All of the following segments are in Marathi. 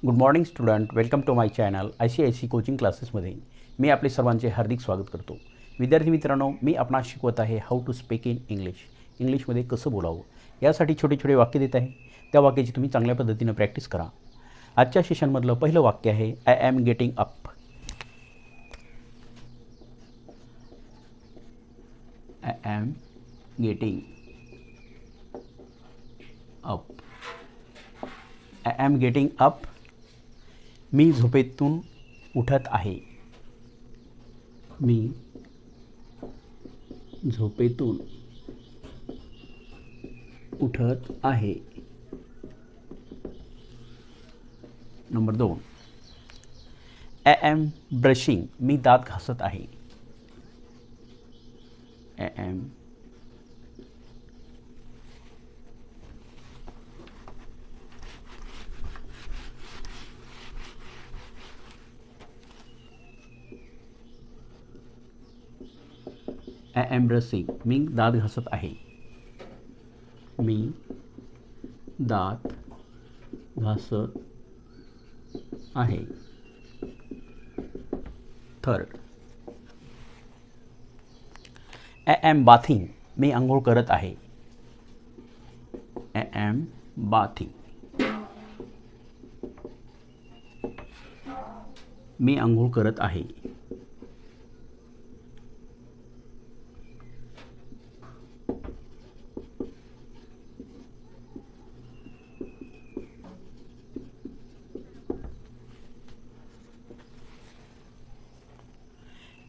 Good morning student, welcome to my channel ICIC coaching क्लासेसमध्ये मी आपले सर्वांचे हार्दिक स्वागत करतो. विद्यार्थी मित्रांनो, मी आपणास शिकवत आहे हाऊ टू स्पीक इन इंग्लिशमध्ये कसं बोलावं. यासाठी छोटे छोटे वाक्य देत आहे. त्या वाक्याची तुम्ही चांगल्या पद्धतीनं प्रॅक्टिस करा. आजच्या सेशनमधलं पहिलं वाक्य आहे I am getting up. I am getting up. I am getting up. मी झोपेतून उठत आहे. मी झोपेतून उठत आहे. Number 2, I am brushing. मी दात घासत आहे. I am I am brushing. मी दात घासत आहे. मी दात घासत आहे. Third, I am bathing. मी आंघोळ करत आहे. I am bathing. मी आंघोळ करत आहे.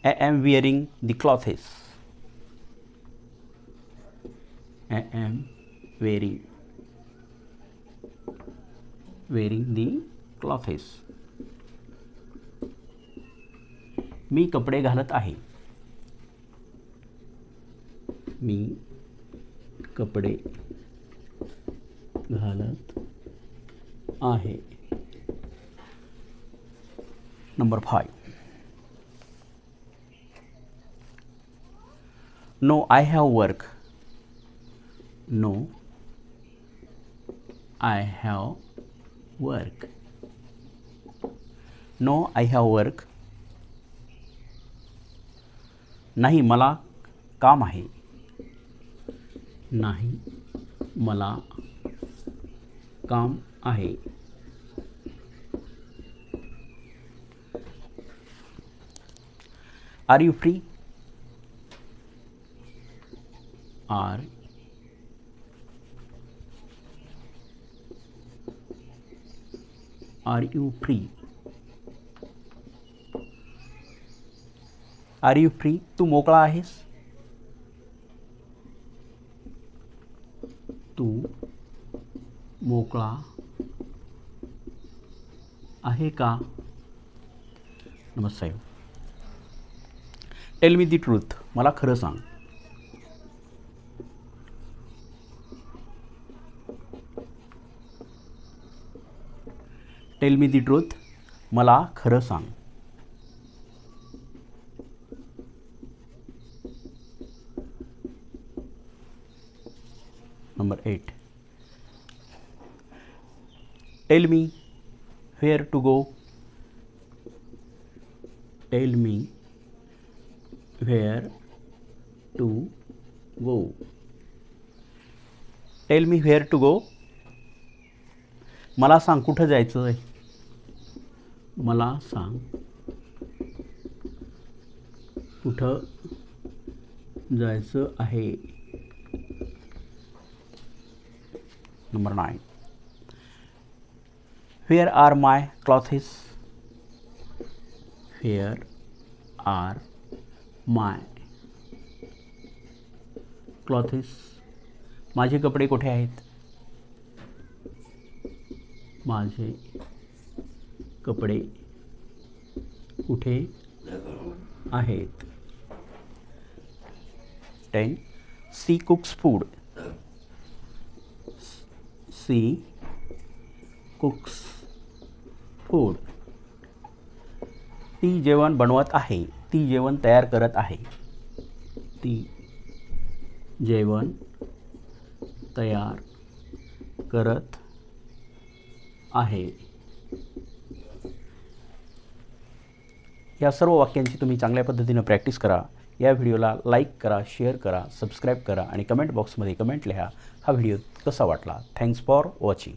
I am wearing the clothes. I am wearing the clothes. मी कपडे घालत आहे. मी कपडे घालत आहे. Number 5, No, I have work. No, I have work. No, I have work. नाही, मला काम आहे. नाही, मला काम आहे. Are you free? Are you free? Are you free? तू मोकळा आहेस? तू मोकळा आहे का? Number 7, tell me the truth. मला खरं सांग. Tell me the truth. मला खरं सांग. Number 8, tell me where to go. Tell me where to go. Tell me where to go. मला सांग कुठं जायचं आहे. मला सांग कुठं जायचं आहे. Number 9, where are my clothes. Where are my clothes. माझे कपडे कुठे आहेत. माझे कपडे कुठे आहेत. 10, she cooks food. She cooks food. ती जेवण बनवत आहे. ती जेवण तयार करत आहे. ती जेवण तयार करत आहे. या सर्व वाक्यांची तुम्ही चांगल्या पद्धतीनं प्रॅक्टिस करा. या व्हिडिओला लाईक करा, शेअर करा, सबस्क्राईब करा आणि कमेंट बॉक्समध्ये कमेंट लिहा हा व्हिडिओ कसा वाटला. Thanks for watching.